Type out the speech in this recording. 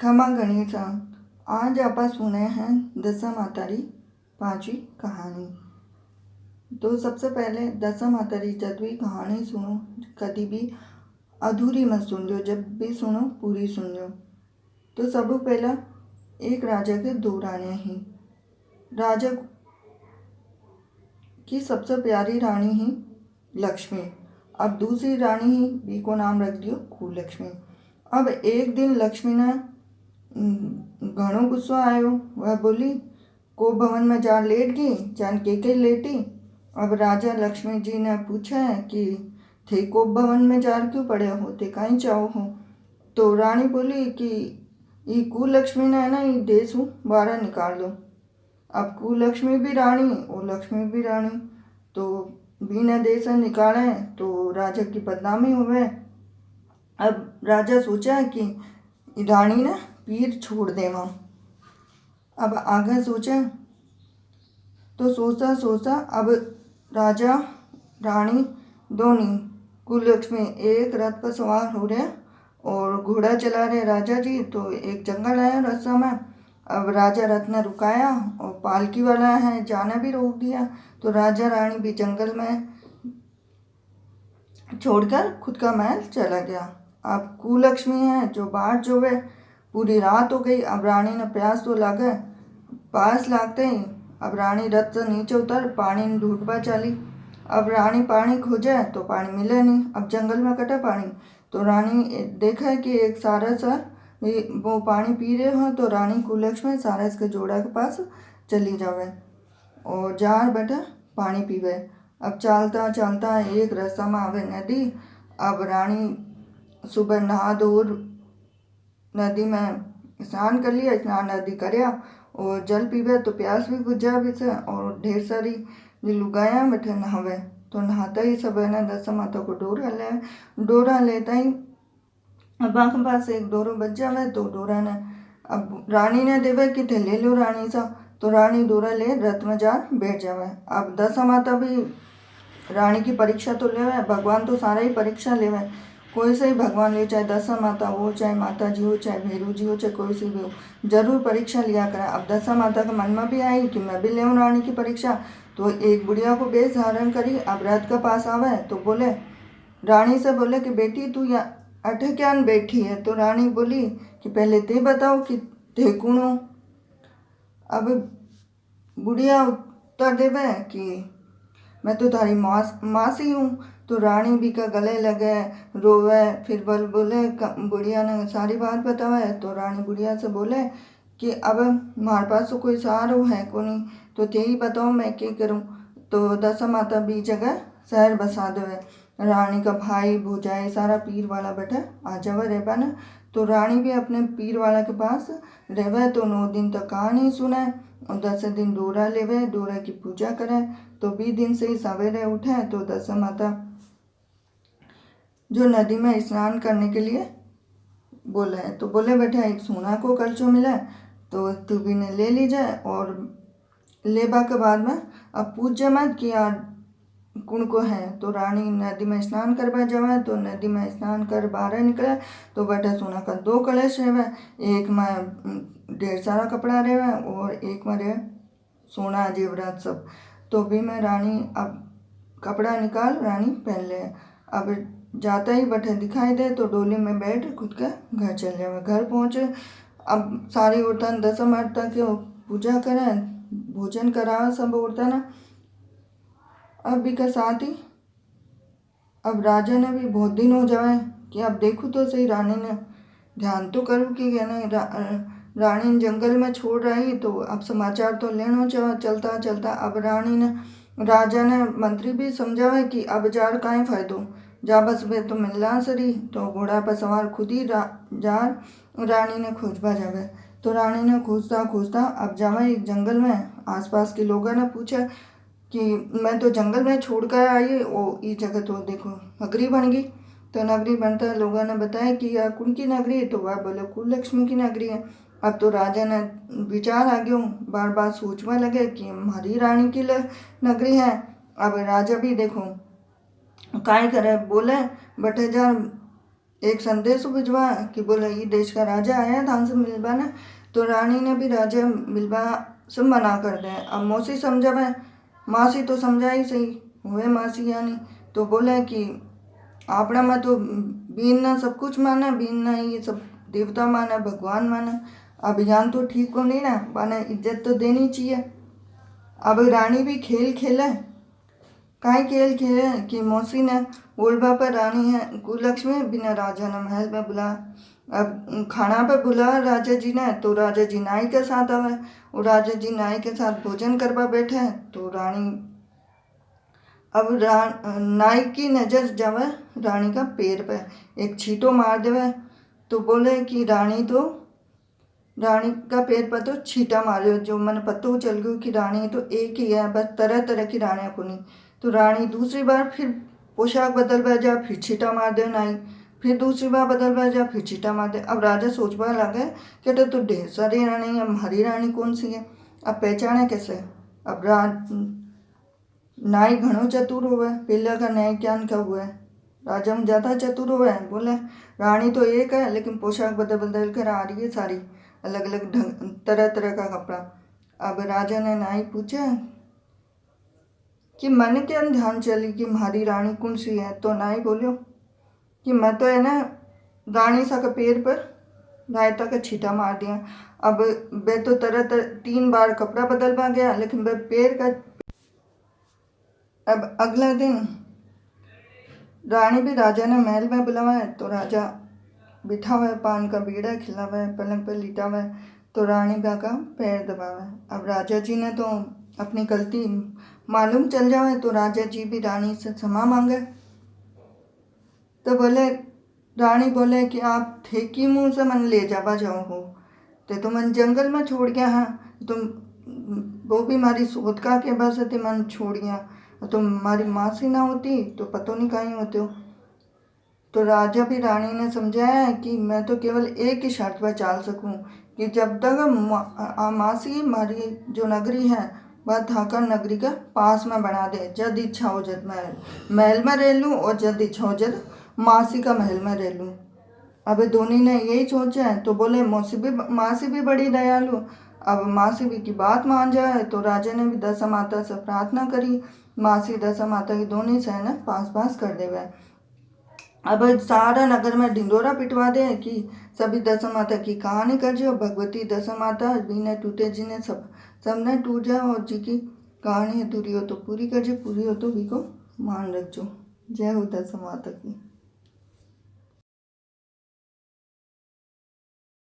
खमा गणिसा। आज आप सुने हैं दशामातारी पांचवी कहानी। तो सबसे पहले दशामातारी जब भी कहानी सुनो कभी भी अधूरी मत सुन लो, जब भी सुनो पूरी सुन लो। तो सब पहला एक राजा के दो रानियां ही। राजा की सबसे प्यारी रानी ही लक्ष्मी। अब दूसरी रानी ही भी को नाम रख दियो कुलक्ष्मी। अब एक दिन लक्ष्मी ने घणो गुस्सो आयो। वह बोली को भवन में जा लेट गई, जान के लेटी। अब राजा लक्ष्मी जी ने पूछा है कि थे को भवन में जार क्यों पड़े हो, थे कहीं चाहो हो। तो रानी बोली कि ये कुलक्ष्मी ने ना ये देश हूँ बाहर निकाल दो। अब कुलक्ष्मी भी रानी और लक्ष्मी भी रानी, तो बिना देश निकाले तो राजा की बदनामी हुए। अब राजा सोचा कि रानी ने पीर छोड़ देवा। अब आगे सोचे तो सोचा सोचा अब राजा रानी दोनों कुलक्ष्मी एक रथ पर सवार हो रहे और घोड़ा चला रहे राजा जी। तो एक जंगल आया रास्ता में। अब राजा रथ ने रुकाया और पालकी वाला है जाना भी रोक दिया। तो राजा रानी भी जंगल में छोड़कर खुद का महल चला गया। अब कुलक्ष्मी है जो बाहर जो है पूरी रात हो गई। अब रानी ने प्यास तो लगा, पास लागते ही अब रानी रथ से नीचे उतर पानी ढूंढवा चली। अब रानी पानी खोजे तो पानी मिले नहीं। अब जंगल में कटा पानी, तो रानी देखा कि एक सारस है वो पानी पी रहे हो। तो रानी कुलक्ष्मी सारस के जोड़ा के पास चली जावे और जार बैठे पानी पीवे। अब चलता चलता एक रास्ता में आवे नदी। अब रानी सुबह नहा धो नदी में स्नान कर लिया, स्नान नदी करया और जल पीवे तो प्यास भी बुझ जावे से। और ढेर सारी लुगाया बैठे नहावे। तो नहाता ही सब है ना दशा माता को डोरा लेता ही अब आँख पास एक डोरो बच जावे। तो डोरा ने अब रानी ने देवे कि थे ले लो रानी सा। तो रानी डोरा ले रथ में जा बैठ जावे। अब दशा माता भी रानी की परीक्षा तो लेवे, भगवान तो सारा ही परीक्षा लेवे। कोई से ही भगवान ले, चाहे दशा माता हो, चाहे माता जी हो, चाहे भैरू जी हो, चाहे कोई से भी हो, जरूर परीक्षा लिया करें। अब दशा माता के मन में भी आई कि मैं भी ले रानी की परीक्षा। तो एक बुढ़िया को बेस धारण करी। अब रथ के पास आवे तो बोले रानी से बोले कि बेटी तू यहाँ अठे क्या बैठी है। तो रानी बोली कि पहले ते बताओ कि ते कौन हो। अब बुढ़िया उत्तर देवे कि मैं तो तारी मासी हूँ। तो रानी भी का गले लगे रोवे, फिर बोले बुढ़िया ने सारी बात बतावे। तो रानी बुढ़िया से बोले कि अब हमारे पास तो कोई सहारो है को नहीं, तो ते ही बताओ मैं क्या करूँ। तो दशा माता भी जगह शहर बसा देवे। रानी का भाई भौजाई सारा पीर वाला बैठा आ जावे रहबा न। तो रानी भी अपने पीर वाला के पास रहवे। तो 9 दिन तक कहानी सुने और 10 दिन डोरा लेवे, डोरा की पूजा करे। तो 20 दिन से ही सवेरे उठे तो दशा माता जो नदी में स्नान करने के लिए बोले। तो बोले बेटा एक सोना को कलचो मिला तो तू भी ने ले लीजिए। और लेबा के बाद में अब पूजा मत किया कुण को है। तो रानी नदी में स्नान करवा जावे। तो नदी में स्नान कर बाहर निकले तो बेटा सोना का 2 कलश रहे, एक में ढेर सारा कपड़ा रहे और एक में रहे सोना जेवरात सब। तो भी मैं रानी अब कपड़ा निकाल रानी पहन ले। अब जाता ही बैठे दिखाई दे तो डोली में बैठ खुद के घर चल जावे। घर पहुँचे अब सारी औरतें दशा माता की पूजा करें, भोजन करा सब औरतें। अब भी का साथ ही अब राजा ने भी बहुत दिन हो जाए कि अब देखूँ तो सही रानी ने ध्यान तो करूँ कि रानी जंगल में छोड़ रही। तो अब समाचार तो लेना चलता चलता अब रानी ने राजा ने मंत्री भी समझावे कि अब जार काहे फायदो, जा बस वे तो मिलना सरी। तो घोड़ा पर सवार खुद ही जार रानी ने खोजबा जावे। तो रानी ने खोजता खोजता अब जावे एक जंगल में। आसपास के लोगों ने पूछा कि मैं तो जंगल में छोड़ कर आई और ये जगह तो देखो नगरी बन गई। तो नगरी बनता लोगों ने बताया कि यह कौन की नगरी है। तो वह बोले कुलक्ष्मी की नगरी है। अब तो राजा ने विचार आ गया, बार बार सोचने लगे कि हमारी रानी की नगरी है। अब राजा भी देखो काय करे बोले बटे जा एक संदेश भिजवा कि बोले ये देश का राजा आया था हमसे मिलवा ना। तो रानी ने भी राजा मिलवा से मना कर दे। अब मौसी समझावे, मासी तो समझाई सही हुए मासी यानी, तो बोले कि आपड़ा में तो बीन ना सब कुछ माने, बीन ना ये सब देवता माने, भगवान माने। अब यहाँ तो ठीक को नहीं ना, माने इज्जत तो देनी चाहिए। अब रानी भी खेल खेले, काई खेल खेले कि मौसी ने बोलबा पर रानी है कुलक्ष्मी बिना राजा ने महल में बुला। अब खाना पे बुला राजा जी ने, तो राजा जी नाई के साथ आवे और राजा जी नाई के साथ भोजन करवा बैठे। तो रानी अब नाई की नज़र जावे रानी का पैर पे, एक छींटो मार देवे। तो बोले कि रानी का पैर पर तो छींटा मारे, जो मैंने पता चल गया कि रानी तो एक ही है, बस तरह तरह की रानियाँ को नहीं। तो रानी दूसरी बार फिर पोशाक बदल जा, फिर छींटा मार दे नाई, फिर दूसरी बार बदल जा, फिर छींटा मार दे। अब राजा सोचने लगे कहते तो ढेर सारी रानी है, हमारी रानी कौन सी है, अब पहचाने कैसे। अब नाई घणो चतुर हुए, पहले का न्याय ज्ञान का हुआ है, राजा में ज़्यादा चतुर हुए। बोले रानी तो एक है लेकिन पोशाक बदल बदल कर आ रही है, सारी अलग अलग ढंग तरह तरह का कपड़ा। अब राजा ने नाई पूछा कि मन क्या ध्यान चली कि हमारी रानी कौन सी है। तो नाई बोलो कि मैं तो है ना रानी सा का पैर पर रायता का छींटा मार दिया। अब वे तो तरह तरह 3 बार कपड़ा बदलवा गया, लेकिन वह पैर का। अब अगले दिन रानी भी राजा ने महल में बुलावा है, तो राजा बिठा हुआ है, पान का बीड़ा खिलावा है, पलंग पर लिटा हुआ है। तो रानी का पैर दबावा है। अब राजा जी ने तो अपनी गलती मालूम चल जावे, तो राजा जी भी रानी से क्षमा मांगे। तो बोले रानी बोले कि आप थे कि मुँह से मन ले जावा जाओ हो, तो मन जंगल में छोड़ गया है, तुम वो भी हमारी सोच का के बस थे मन छोड़ गया, तो हमारी मासी ना होती तो पतो नहीं कहीं होते हो। तो राजा भी रानी ने समझाया है कि मैं तो केवल एक ही शर्त पर चाल सकूं कि जब तक मासी हमारी जो नगरी है वह थाकर नगरी के पास में बना दे, जद इच्छा हो जद महल में रह लूँ और जद इच्छा हो जद मासी का महल में रह लूँ। अब धोनी ने यही सोचा है। तो बोले मासी भी बड़ी दयालु, अब मासी भी की बात मान जाए। तो राजा ने भी दशा माता से प्रार्थना करी, मासी दशा माता की दोनों सहना पास पास कर देवे। अब सारा नगर में ढिंडोरा पिटवा दे कि सभी दशा माता की कहानी कर जो, भगवती दशा माता बिना टूटे जी ने सबने टूट जाए, और जी की कहानी अधूरी हो तो पूरी कर जो, पूरी हो तो भी को मान रख जो। जय हो दशा माता की।